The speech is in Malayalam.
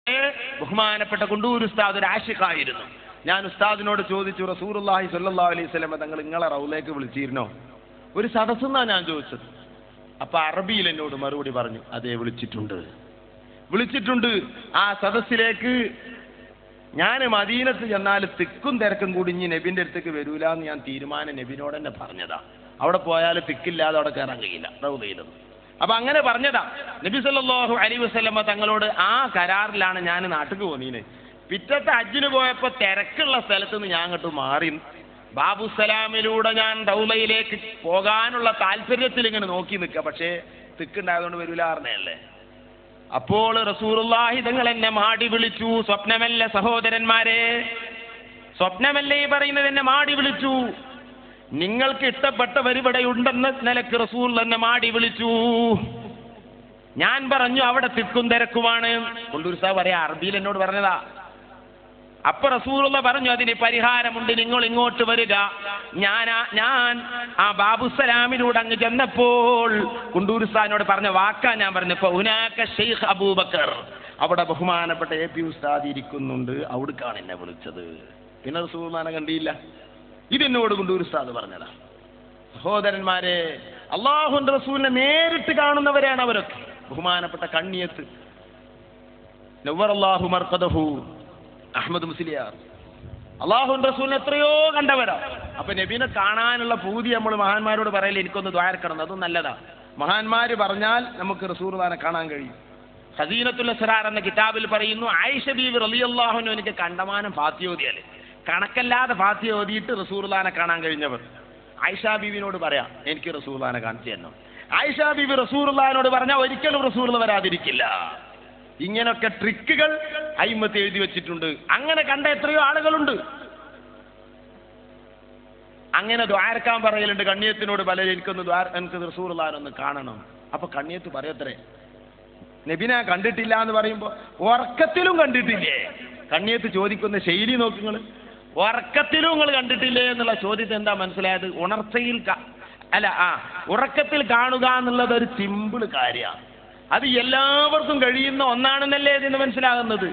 ബഹുമാനപ്പെട്ട കുണ്ടൂർ ഉസ്താദ് ഒരു ആശിഖായിരുന്നു. ഞാൻ ഉസ്താദിനോട് ചോദിച്ചു, റസൂലുള്ളാഹി സ്വല്ലല്ലാഹു അലൈഹി വസല്ലം തങ്ങൾ നിങ്ങളെ റൗളേക്ക് വിളിച്ചിരുന്നോ? ഒരു സദസ്സെന്നാ ഞാൻ ചോദിച്ചത്. അപ്പൊ അറബിയിൽ എന്നോട് മറുപടി പറഞ്ഞു, അതെ വിളിച്ചിട്ടുണ്ട്. ആ സദസ്സിലേക്ക് ഞാൻ മദീനത്ത് ചെന്നാൽ തിക്കും തിരക്കും കൂടി ഇനി നബിന്റെ അടുത്തേക്ക് വരൂല എന്ന് ഞാൻ തീരുമാനം നബിനോട് തന്നെ പറഞ്ഞതാ. അവിടെ പോയാൽ തിക്കില്ലാതെ അവിടെ കയറാൻ കഴിയില്ല റൗളയിലൊന്നും. അപ്പൊ അങ്ങനെ പറഞ്ഞതാ. നബി സല്ലല്ലാഹു അലൈഹി വസല്ലം തങ്ങളോട് ആ കരാറിലാണ് ഞാൻ നാട്ടിലേക്ക് പോന്നീന്. പിറ്റത്തെ ഹജ്ജിന് പോയപ്പോ തിരക്കുള്ള സ്ഥലത്ത് നിന്ന് ഞാൻ അങ്ങോട്ട് മാറി ബാബുസലാമിലൂടെ ഞാൻ റൗളയിലേക്ക് പോകാനുള്ള താല്പര്യത്തിൽ ഇങ്ങനെ നോക്കി നിൽക്കുക. പക്ഷേ തിക്കുണ്ടായതുകൊണ്ട് വരൂല പറഞ്ഞല്ലേ. അപ്പോൾ റസൂലുള്ളാഹി തങ്ങൾ എന്നെ മാടി വിളിച്ചു. സ്വപ്നമല്ല സഹോദരന്മാരെ, സ്വപ്നമല്ലേ ഈ പറയുന്നത്. എന്നെ മാടി വിളിച്ചു. നിങ്ങൾക്ക് ഇഷ്ടപ്പെട്ടവർ ഇവിടെ ഉണ്ടെന്ന നിലക്ക് റസൂൽ എന്നെ മാടി വിളിച്ചു. ഞാൻ പറഞ്ഞു അവിടെ തിക്കും തിരക്കുമാണ്. കൊണ്ടൂർ സാഹ് പറയാ, അറബിയിൽ എന്നോട് പറഞ്ഞതാ. അപ്പൊ റസൂലുള്ള പറഞ്ഞു, അതിന് പരിഹാരമുണ്ട്, നിങ്ങൾ ഇങ്ങോട്ട് വരിക. ഞാൻ ആ ബാബുസലാമിലൂടെ അങ്ങ് ചെന്നപ്പോൾ കുണ്ടൂർ സാഹിനോട് പറഞ്ഞ വാക്കാ ഞാൻ പറഞ്ഞു, ഫൗനാക ഷെയ്ഖ് അബൂബക്കർ, അവിടെ ബഹുമാനപ്പെട്ട AP ഉസ്താദ് ഇരിക്കുന്നുണ്ട്, അവിടേക്കാണ് എന്നെ വിളിച്ചത്. പിന്നെ റസൂലുള്ളാഹിനെ കണ്ടില്ല. ഇതെന്നോട് കുണ്ടൂർ ഉസ്താദ് പറഞ്ഞതാ. സഹോദരന്മാരെ, അല്ലാഹുവിന്റെ റസൂലിനെ നേരിട്ട് കാണുന്നവരാണ് അവരൊക്കെ. ബഹുമാനപ്പെട്ട കണ്ണിയത്ത് നവ്വറല്ലാഹു മർഖദഹു അഹ്മദ് മുസ്ലിയാർ അല്ലാഹുവിന്റെ റസൂലിനെ എത്രയോ കണ്ടവരാ. അപ്പൊ നബീനെ കാണാനുള്ള പൂതി നമ്മൾ മഹാന്മാരോട് പറയല്, എനിക്കൊന്ന് ദ്വാരക്കണം, അതും നല്ലതാ. മഹാന്മാര് പറഞ്ഞാൽ നമുക്ക് റസൂലുള്ളാഹിനെ കാണാൻ കഴിയും. ഖസീനത്തുൽ അസ്റാർ എന്ന കിതാബിൽ പറയുന്നു, ആയിഷ ബീവി റളിയല്ലാഹു അൻഹ എനിക്ക് കണ്ടമാനം ഫാത്തിഹ ഓതിയാല്, കണക്കല്ലാതെ ഫാത്തിഹ ഓതിയിട്ട് റസൂലുള്ളാഹിനെ കാണാൻ കഴിഞ്ഞവർ. ആയിഷ ബീവിനോട് പറയാം, എനിക്ക് റസൂലുള്ളാഹിനെ കാണിച്ചു തരണം. ആയിഷ ബീവി റസൂലുള്ളാഹിനോട് പറഞ്ഞാൽ ഒരിക്കലും റസൂലുള്ള വരാതിരിക്കില്ല. ഇങ്ങനൊക്കെ ട്രിക്കുകൾ അയിമത്ത് എഴുതി വെച്ചിട്ടുണ്ട്. അങ്ങനെ കണ്ട എത്രയോ ആളുകളുണ്ട്. അങ്ങനെ ദ്വാരക്കാൻ പറയലുണ്ട് കണ്ണിയത്തിനോട് പലരും, എനിക്ക് റസൂലുള്ളാഹിനെ ഒന്ന് കാണണം. അപ്പൊ കണ്ണിയത്ത് പറയത്രേ, നബിനെ കണ്ടിട്ടില്ല എന്ന് പറയുമ്പോ ഉറക്കത്തിലും കണ്ടിട്ടില്ലേ? കണ്ണിയത്ത് ചോദിക്കുന്ന ശൈലി നോക്കുങ്ങൾ. ഉറക്കത്തിലും നിങ്ങൾ കണ്ടിട്ടില്ലേ എന്നുള്ള ചോദ്യത്തെ എന്താ മനസ്സിലായത്? ഉറക്കത്തിൽ കാണുക എന്നുള്ളത് ഒരു സിമ്പിൾ കാര്യമാണ്. അത് എല്ലാവർക്കും കഴിയുന്ന ഒന്നാണെന്നല്ലേ ഇതിന് മനസ്സിലാകുന്നത്.